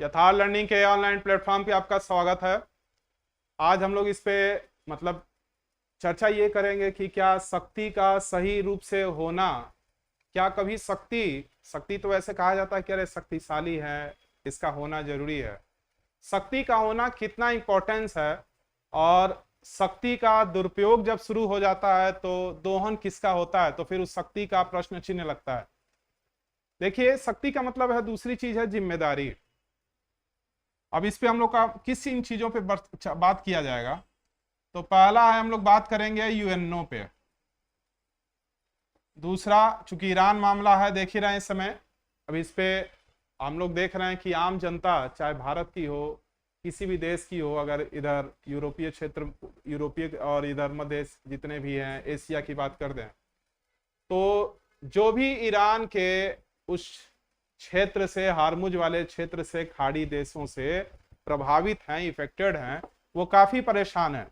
यथार्थ लर्निंग के online platform पे आपका स्वागत है। आज हम लोग इस पे मतलब चर्चा ये करेंगे कि क्या शक्ति का सही रूप से होना, क्या कभी शक्ति शक्ति तो वैसे कहा जाता है कि अरे शक्तिशाली है, इसका होना जरूरी है। शक्ति का होना कितना इंपॉर्टेंस है, और शक्ति का दुरुपयोग जब शुरू हो जाता है तो दोहन किसका होता है, तो फिर उस शक्ति का प्रश्न चिन्ह लगता है। देखिए, शक्ति का मतलब है, दूसरी चीज है जिम्मेदारी। अब इस पे हम लोग का किस इन चीजों पे बात किया जाएगा। तो पहला है, हम लोग बात करेंगे यूएनओ पे। दूसरा, चूंकि ईरान मामला है, देख ही रहे हैं इस समय। अब इस पे हम लोग देख रहे हैं कि आम जनता, चाहे भारत की हो, किसी भी देश की हो, अगर इधर यूरोपीय क्षेत्र, यूरोपीय और इधर मध्य जितने भी हैं, एशिया की बात कर दें, तो जो भी ईरान के उस क्षेत्र से, हार्मुज वाले क्षेत्र से, खाड़ी देशों से प्रभावित हैं, इफेक्टेड हैं, वो काफी परेशान हैं।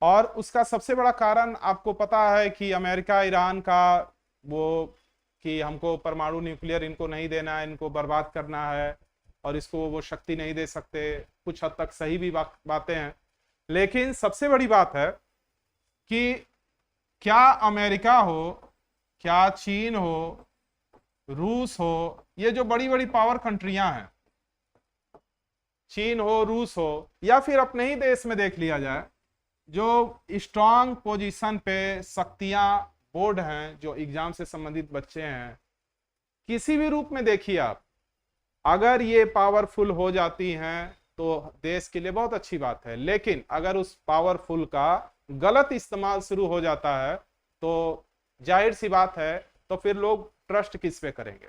और उसका सबसे बड़ा कारण आपको पता है कि अमेरिका ईरान का वो कि हमको परमाणु न्यूक्लियर इनको नहीं देना है, इनको बर्बाद करना है, और इसको वो शक्ति नहीं दे सकते। कुछ हद तक सही भी बातें हैं, लेकिन सबसे बड़ी बात है कि क्या अमेरिका हो, क्या चीन हो, रूस हो, ये जो बड़ी बड़ी पावर कंट्रियां हैं, चीन हो, रूस हो, या फिर अपने ही देश में देख लिया जाए, जो स्ट्रांग पोजीशन पे शक्तियां, बोर्ड हैं, जो एग्जाम से संबंधित बच्चे हैं, किसी भी रूप में देखिए आप, अगर ये पावरफुल हो जाती हैं तो देश के लिए बहुत अच्छी बात है। लेकिन अगर उस पावरफुल का गलत इस्तेमाल शुरू हो जाता है तो जाहिर सी बात है, तो फिर लोग ट्रस्ट किस पे करेंगे,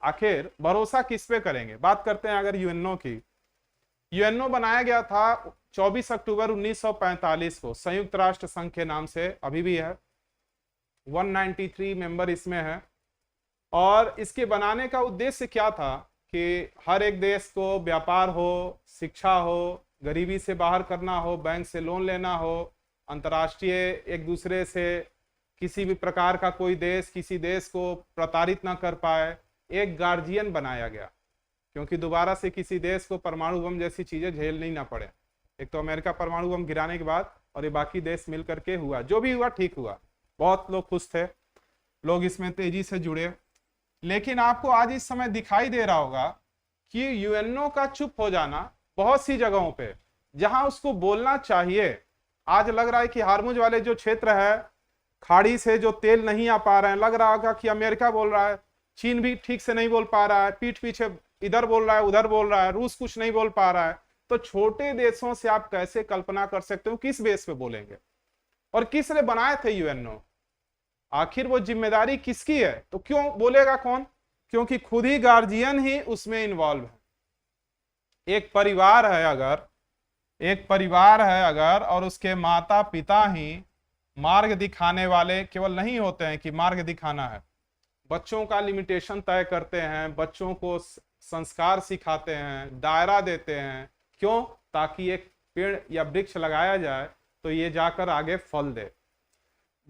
आखिर भरोसा किस पे करेंगे। बात करते हैं अगर यूएनओ की। यूएनओ बनाया गया था 24 अक्टूबर 1945 को, संयुक्त राष्ट्र संघ के नाम से, अभी भी है। 193 मेंबर इसमें है। और इसके बनाने का उद्देश्य क्या था कि हर एक देश को व्यापार हो, शिक्षा हो, गरीबी से बाहर करना हो, बैंक से लोन लेना हो, अंतर्राष्ट्रीय एक दूसरे से किसी भी प्रकार का कोई देश किसी देश को प्रताड़ित ना कर पाए, एक गार्जियन बनाया गया, क्योंकि दोबारा से किसी देश को परमाणु बम जैसी चीजें झेलनी ना पड़े। एक तो अमेरिका परमाणु बम गिराने के बाद, और ये बाकी देश मिल करके हुआ, जो भी हुआ ठीक हुआ, बहुत लोग खुश थे, लोग इसमें तेजी से जुड़े। लेकिन आपको आज इस समय दिखाई दे रहा होगा कि यूएनओ का चुप हो जाना बहुत सी जगहों पे, जहां उसको बोलना चाहिए। आज लग रहा है कि हार्मुज वाले जो क्षेत्र है, खाड़ी से जो तेल नहीं आ पा रहे हैं, लग रहा होगा कि अमेरिका बोल रहा है, चीन भी ठीक से नहीं बोल पा रहा है, पीठ पीछे इधर बोल रहा है, उधर बोल रहा है, रूस कुछ नहीं बोल पा रहा है। तो छोटे देशों से आप कैसे कल्पना कर सकते हो किस बेस पे बोलेंगे, और किसने बनाए थे यूएनओ, आखिर वो जिम्मेदारी किसकी है, तो क्यों बोलेगा कौन, क्योंकि खुद ही गार्जियन ही उसमें इन्वॉल्व है। एक परिवार है अगर और उसके माता पिता ही मार्ग दिखाने वाले केवल नहीं होते हैं कि मार्ग दिखाना है, बच्चों का लिमिटेशन तय करते हैं, बच्चों को संस्कार सिखाते हैं, दायरा देते हैं, क्यों, ताकि एक पेड़ या वृक्ष लगाया जाए तो ये जाकर आगे फल दे।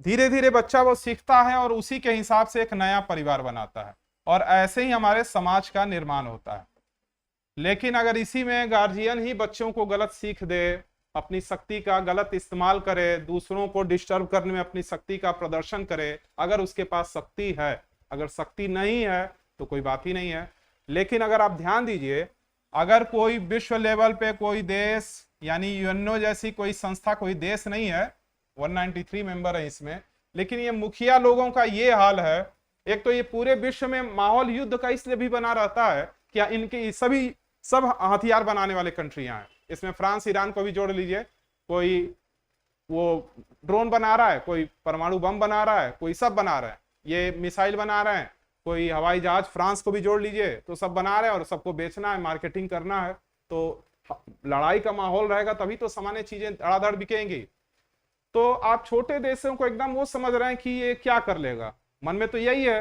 धीरे धीरे बच्चा वो सीखता है और उसी के हिसाब से एक नया परिवार बनाता है, और ऐसे ही हमारे समाज का निर्माण होता है। लेकिन अगर इसी में गार्जियन ही बच्चों को गलत सीख दे, अपनी शक्ति का गलत इस्तेमाल करे, दूसरों को डिस्टर्ब करने में अपनी शक्ति का प्रदर्शन करे, अगर उसके पास शक्ति है, अगर शक्ति नहीं है तो कोई बात ही नहीं है। लेकिन अगर आप ध्यान दीजिए, अगर कोई विश्व लेवल पे कोई देश, यानी यूएनओ जैसी कोई संस्था, कोई देश नहीं है, 193 मेंबर है इसमें, लेकिन ये मुखिया लोगों का ये हाल है। एक तो ये पूरे विश्व में माहौल युद्ध का इसलिए भी बना रहता है कि इनके सब हथियार बनाने वाले कंट्रियां हैं। इसमें फ्रांस, ईरान को भी जोड़ लीजिए, कोई वो ड्रोन बना रहा है, कोई परमाणु बम बना रहा है, कोई सब बना रहा है, ये मिसाइल बना रहे हैं, कोई हवाई जहाज, फ्रांस को भी जोड़ लीजिए, तो सब बना रहे हैं और सबको बेचना है, मार्केटिंग करना है। तो लड़ाई का माहौल रहेगा तभी तो सामान्य चीजें धड़ाधड़ बिकेंगी। तो आप छोटे देशों को एकदम वो समझ रहे हैं कि ये क्या कर लेगा, मन में तो यही है,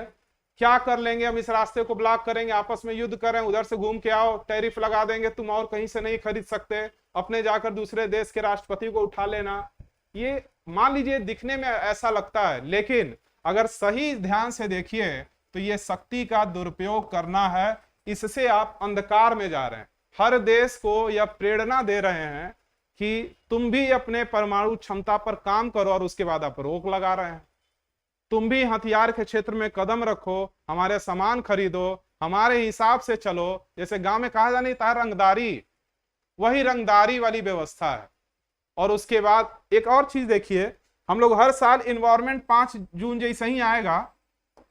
क्या कर लेंगे हम, इस रास्ते को ब्लॉक करेंगे, आपस में युद्ध करें, उधर से घूम के आओ, टैरिफ लगा देंगे, तुम और कहीं से नहीं खरीद सकते, अपने जाकर दूसरे देश के राष्ट्रपति को उठा लेना। ये मान लीजिए दिखने में ऐसा लगता है, लेकिन अगर सही ध्यान से देखिए तो ये शक्ति का दुरुपयोग करना है, इससे आप अंधकार में जा रहे हैं। हर देश को यह प्रेरणा दे रहे हैं कि तुम भी अपने परमाणु क्षमता पर काम करो, और उसके बाद आप रोक लगा रहे हैं। तुम भी हथियार के क्षेत्र में कदम रखो, हमारे सामान खरीदो, हमारे हिसाब से चलो। जैसे गांव में कहा जाने था रंगदारी, वही रंगदारी वाली व्यवस्था है। और उसके बाद एक और चीज देखिए, हम लोग हर साल इन्वायरमेंट 5 जून जैसे ही आएगा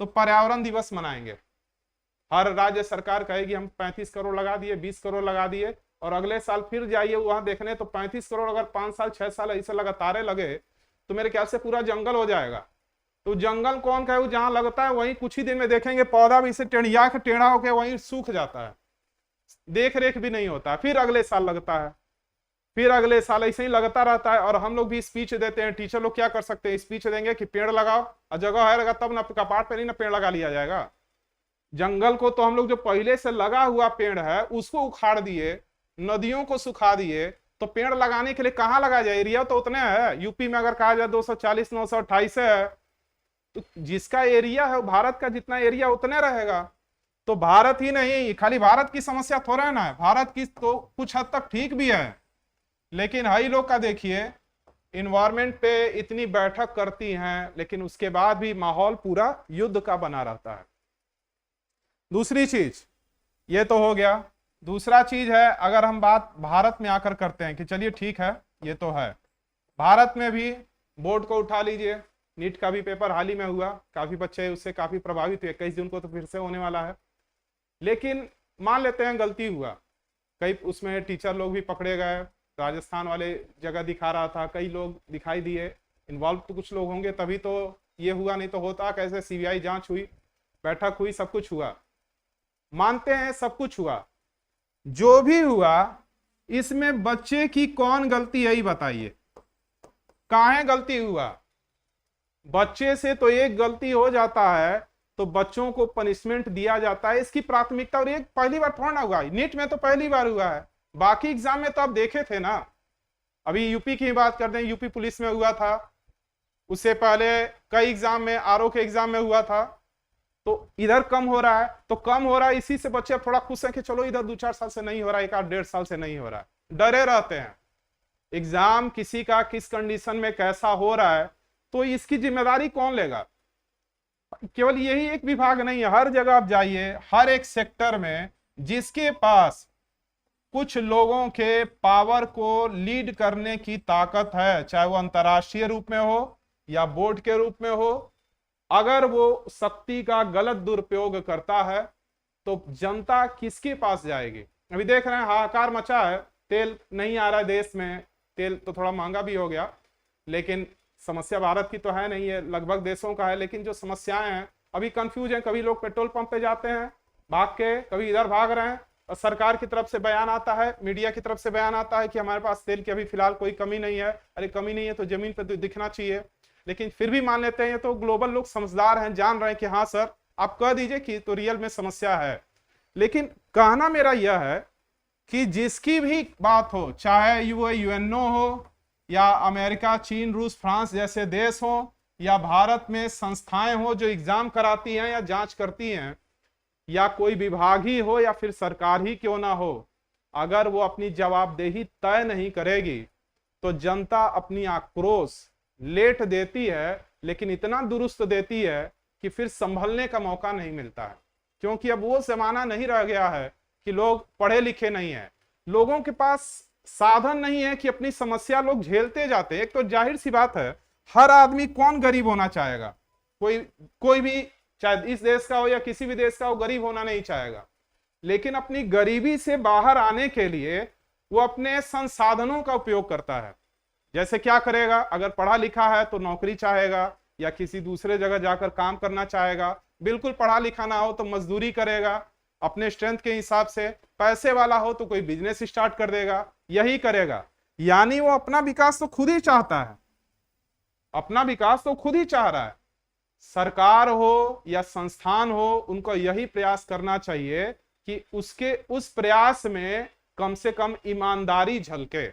तो पर्यावरण दिवस मनाएंगे। हर राज्य सरकार कहेगी हम 35 करोड़ लगा दिए, 20 करोड़ लगा दिए, और अगले साल फिर जाइए वहां देखने तो 35 करोड़ अगर 5 साल 6 साल ऐसे लगातार लगे तो मेरे ख्याल से पूरा जंगल हो जाएगा। तो जंगल कौन कहे, जहां लगता है वहीं कुछ ही दिन में देखेंगे पौधा भी इसे टेढ़िया के टेढ़ा होकर वहीं सूख जाता है, देख रेख भी नहीं होता, फिर अगले साल लगता है, फिर अगले साल ऐसे ही लगता रहता है। और हम लोग भी स्पीच देते हैं, टीचर लोग क्या कर सकते हैं, स्पीच देंगे कि पेड़ लगाओ, और जगह है तब ना कपाट पे नहीं ना पेड़ लगा लिया जाएगा। जंगल को तो हम लोग जो पहले से लगा हुआ पेड़ है उसको उखाड़ दिए, नदियों को सुखा दिए, तो पेड़ लगाने के लिए कहाँ लगा जाए, एरिया तो उतने है। यूपी में अगर कहा जाए 240 928 है, तो जिसका एरिया है भारत का जितना एरिया उतने रहेगा। तो भारत ही नहीं, खाली भारत की समस्या थोड़ा है ना, भारत की तो कुछ हद तक ठीक भी है, लेकिन हाई लोग का देखिए इन्वायरमेंट पे इतनी बैठक करती हैं, लेकिन उसके बाद भी माहौल पूरा युद्ध का बना रहता है। दूसरी चीज ये तो हो गया। दूसरा चीज है, अगर हम बात भारत में आकर करते हैं कि चलिए ठीक है ये तो है, भारत में भी बोर्ड को उठा लीजिए, नीट का भी पेपर हाल ही में हुआ, काफी बच्चे उससे काफी प्रभावित हुए, 21 जून को तो फिर से होने वाला है। लेकिन मान लेते हैं गलती हुआ, कई उसमें टीचर लोग भी पकड़े गए, राजस्थान वाले जगह दिखा रहा था, कई लोग दिखाई दिए, इन्वॉल्व तो कुछ लोग होंगे तभी तो ये हुआ, नहीं तो होता कैसे। सीबीआई जांच हुई, बैठक हुई, सब कुछ हुआ, मानते हैं सब कुछ हुआ। जो भी हुआ इसमें बच्चे की कौन गलती है, बताइए कहाँ गलती हुआ। बच्चे से तो एक गलती हो जाता है तो बच्चों को पनिशमेंट दिया जाता है, इसकी प्राथमिकता। और ये पहली बार थोड़ा ना हुआ, नीट में तो पहली बार हुआ है, बाकी एग्जाम में तो आप देखे थे ना। अभी यूपी की बात कर दें, यूपी पुलिस में हुआ था, उससे पहले कई एग्जाम में, आरओ के एग्जाम में हुआ था। तो इधर कम हो रहा है तो कम हो रहा है, इसी से बच्चे थोड़ा खुश हैं कि चलो इधर 2-4 साल से नहीं हो रहा है, 1-1.5 साल से नहीं हो रहा है, डरे रहते हैं। एग्जाम किसी का किस कंडीशन में कैसा हो रहा है तो इसकी जिम्मेदारी कौन लेगा। केवल यही एक विभाग नहीं है, हर जगह आप जाइए, हर एक सेक्टर में जिसके पास कुछ लोगों के पावर को लीड करने की ताकत है, चाहे वो अंतर्राष्ट्रीय रूप में हो या बोर्ड के रूप में हो, अगर वो शक्ति का गलत दुरुपयोग करता है तो जनता किसके पास जाएगी। अभी देख रहे हैं हाहाकार मचा है, तेल नहीं आ रहा है देश में, तेल तो थोड़ा महंगा भी हो गया, लेकिन समस्या भारत की तो है नहीं है, लगभग देशों का है। लेकिन जो समस्याएं हैं अभी कंफ्यूज हैं, कभी लोग पेट्रोल पंप पे जाते हैं भाग के, कभी इधर भाग रहे हैं, और सरकार की तरफ से बयान आता है, मीडिया की तरफ से बयान आता है कि हमारे पास तेल की अभी फिलहाल कोई कमी नहीं है। अरे कमी नहीं है तो जमीन पर दिखना चाहिए, लेकिन फिर भी मान लेते हैं। तो ग्लोबल लोग समझदार हैं, जान रहे हैं कि हाँ सर आप कह दीजिए कि तो रियल में समस्या है। लेकिन कहना मेरा यह है कि जिसकी भी बात हो, चाहे वो यूएनओ हो या अमेरिका, चीन, रूस, फ्रांस जैसे देश हो, या भारत में संस्थाएं हो जो एग्जाम कराती हैं या जांच करती हैं, या कोई विभाग ही हो या फिर सरकार ही क्यों ना हो, अगर वो अपनी जवाबदेही तय नहीं करेगी तो जनता अपनी आक्रोश लेट देती है, लेकिन इतना दुरुस्त देती है कि फिर संभलने का मौका नहीं मिलता है। क्योंकि अब वो जमाना नहीं रह गया है कि लोग पढ़े लिखे नहीं है, लोगों के पास साधन नहीं है कि अपनी समस्या लोग झेलते जाते। एक तो जाहिर सी बात है, हर आदमी कौन गरीब होना चाहेगा, कोई भी चाहे इस देश का हो या किसी भी देश का हो, गरीब होना नहीं चाहेगा। लेकिन अपनी गरीबी से बाहर आने के लिए वो अपने संसाधनों का उपयोग करता है। जैसे क्या करेगा, अगर पढ़ा लिखा है तो नौकरी चाहेगा या किसी दूसरे जगह जाकर काम करना चाहेगा, बिल्कुल पढ़ा लिखा ना हो तो मजदूरी करेगा अपने स्ट्रेंथ के हिसाब से, पैसे वाला हो तो कोई बिजनेस स्टार्ट कर देगा, यही करेगा। यानी वो अपना विकास तो खुद ही चाहता है, अपना विकास तो खुद ही चाह रहा है। सरकार हो या संस्थान हो, उनको यही प्रयास करना चाहिए कि उसके उस प्रयास में कम से कम ईमानदारी झलके।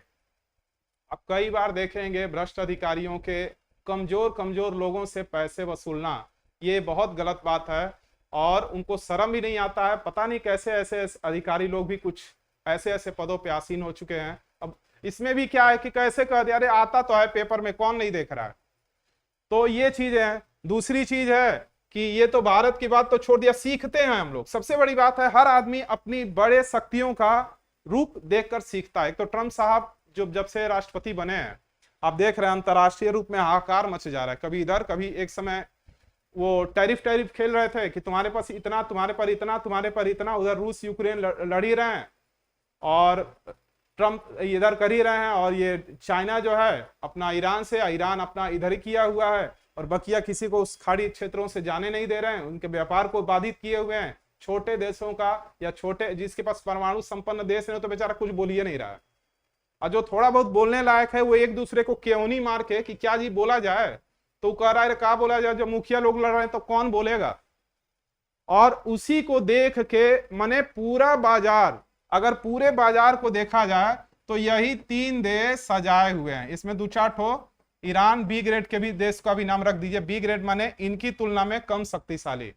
अब कई बार देखेंगे भ्रष्ट अधिकारियों के कमजोर लोगों से पैसे वसूलना, ये बहुत गलत बात है। और उनको शर्म भी नहीं आता है। पता नहीं कैसे ऐसे अधिकारी लोग भी कुछ ऐसे ऐसे पदों पे आसीन हो चुके हैं। अब इसमें भी क्या है कि कैसे कह दिया, अरे आता तो है पेपर में, कौन नहीं देख रहा है। तो ये चीज है। दूसरी चीज है कि ये तो भारत की बात तो छोड़ दिया, सीखते हैं हम लोग। सबसे बड़ी बात है, हर आदमी अपनी बड़े शक्तियों का रूप देखकर सीखता है। एक तो ट्रंप साहब जो जब से राष्ट्रपति बने हैं, आप देख रहे हैं अंतरराष्ट्रीय रूप में हाहाकार मच जा रहा है। कभी इधर, कभी एक समय वो टैरिफ खेल रहे थे कि तुम्हारे पास इतना, तुम्हारे पर इतना, तुम्हारे पर इतना। उधर रूस यूक्रेन लड़ ही रहे हैं और ट्रंप इधर कर ही रहे हैं। और ये चाइना जो है अपना ईरान से, ईरान अपना इधर ही किया हुआ है, और बकिया किसी को उस खाड़ी क्षेत्रों से जाने नहीं दे रहे हैं, उनके व्यापार को बाधित किए हुए हैं। छोटे देशों का या छोटे जिसके पास परमाणु संपन्न देश है तो बेचारा कुछ बोल ही नहीं रहा है। और जो थोड़ा बहुत बोलने लायक है वो एक दूसरे को क्यों मार के कि क्या जी बोला जाए, तो कह रहा है क्या बोला जाए, जब मुखिया लोग लड़ रहे हैं तो कौन बोलेगा। और उसी को देख के मने पूरा बाजार, अगर पूरे बाजार को देखा जाए तो यही 3 देश सजाए हुए हैं। इसमें 2-4 ठो ईरान बी ग्रेड के भी देश का भी नाम रख दीजिए। बी ग्रेड माने इनकी तुलना में कम शक्तिशाली,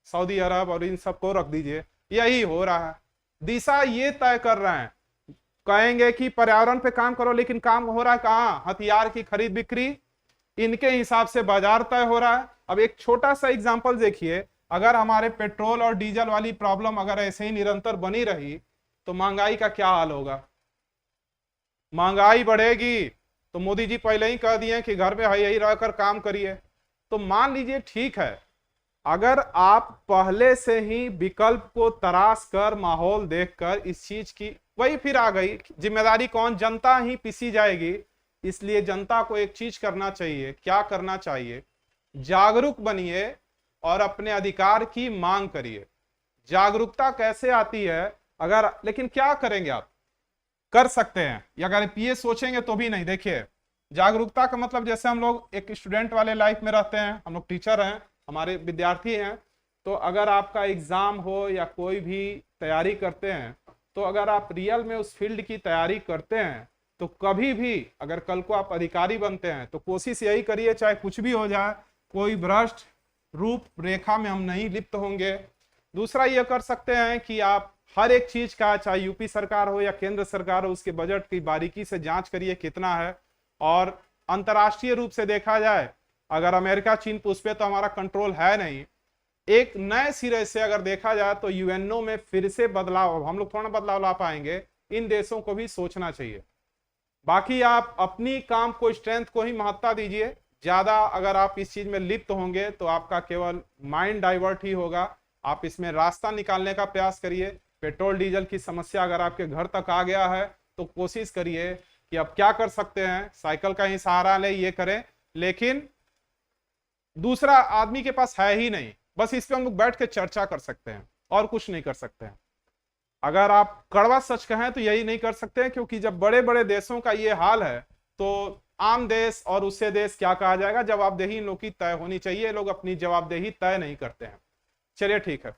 सऊदी अरब और इन सबको रख दीजिए। यही हो रहा है। दिशा ये तय कर रहे हैं, कहेंगे कि पर्यावरण पे काम करो, लेकिन काम हो रहा है कहाँ? हथियार की खरीद बिक्री, इनके हिसाब से बाजार तय हो रहा है। अब एक छोटा सा एग्जांपल देखिए, अगर हमारे पेट्रोल और डीजल वाली प्रॉब्लम अगर ऐसे ही निरंतर बनी रही तो महंगाई का क्या हाल होगा? महंगाई बढ़ेगी। तो मोदी जी पहले ही कह दिए कि घर में यही रहकर काम करिए। तो मान लीजिए ठीक है, अगर आप पहले से ही विकल्प को तराश कर, माहौल देखकर इस चीज की, वही फिर आ गई जिम्मेदारी कौन? जनता ही पिसी जाएगी। इसलिए जनता को एक चीज करना चाहिए। क्या करना चाहिए? जागरूक बनिए और अपने अधिकार की मांग करिए। जागरूकता कैसे आती है? अगर, लेकिन क्या करेंगे आप? कर सकते हैं, या अगर ये सोचेंगे तो भी नहीं। देखिए, जागरूकता का मतलब जैसे हम लोग एक स्टूडेंट वाले लाइफ में रहते हैं, हम लोग टीचर हैं, हमारे विद्यार्थी हैं, तो अगर आपका एग्जाम हो या कोई भी तैयारी करते हैं, तो अगर आप रियल में उस फील्ड की तैयारी करते हैं तो कभी भी अगर कल को आप अधिकारी बनते हैं तो कोशिश यही करिए, चाहे कुछ भी हो जाए, कोई भ्रष्ट रूप रेखा में हम नहीं लिप्त होंगे। दूसरा ये कर सकते हैं कि आप हर एक चीज का, चाहे यूपी सरकार हो या केंद्र सरकार हो, उसके बजट की बारीकी से जांच करिए कितना है। और अंतर्राष्ट्रीय रूप से देखा जाए, अगर अमेरिका चीन पे उस पर तो हमारा कंट्रोल है नहीं, एक नए सिरे से अगर देखा जाए तो यूएनओ में फिर से बदलाव, हम लोग थोड़ा बदलाव ला पाएंगे, इन देशों को भी सोचना चाहिए। बाकी आप अपनी काम को, स्ट्रेंथ को ही महत्ता दीजिए। ज्यादा अगर आप इस चीज में लिप्त होंगे तो आपका केवल माइंड डाइवर्ट ही होगा। आप इसमें रास्ता निकालने का प्रयास करिए। पेट्रोल डीजल की समस्या अगर आपके घर तक आ गया है तो कोशिश करिए कि अब क्या कर सकते हैं, साइकिल का ही सहारा ले, ये करें। लेकिन दूसरा आदमी के पास है ही नहीं, बस इस पे हम लोग बैठ के चर्चा कर सकते हैं और कुछ नहीं कर सकते हैं। अगर आप कड़वा सच कहें तो यही नहीं कर सकते हैं, क्योंकि जब बड़े बड़े देशों का ये हाल है तो आम देश और उससे देश क्या कहा जाएगा? जवाबदेही इन लोग की तय होनी चाहिए। लोग अपनी जवाबदेही तय नहीं करते हैं। चलिए ठीक है।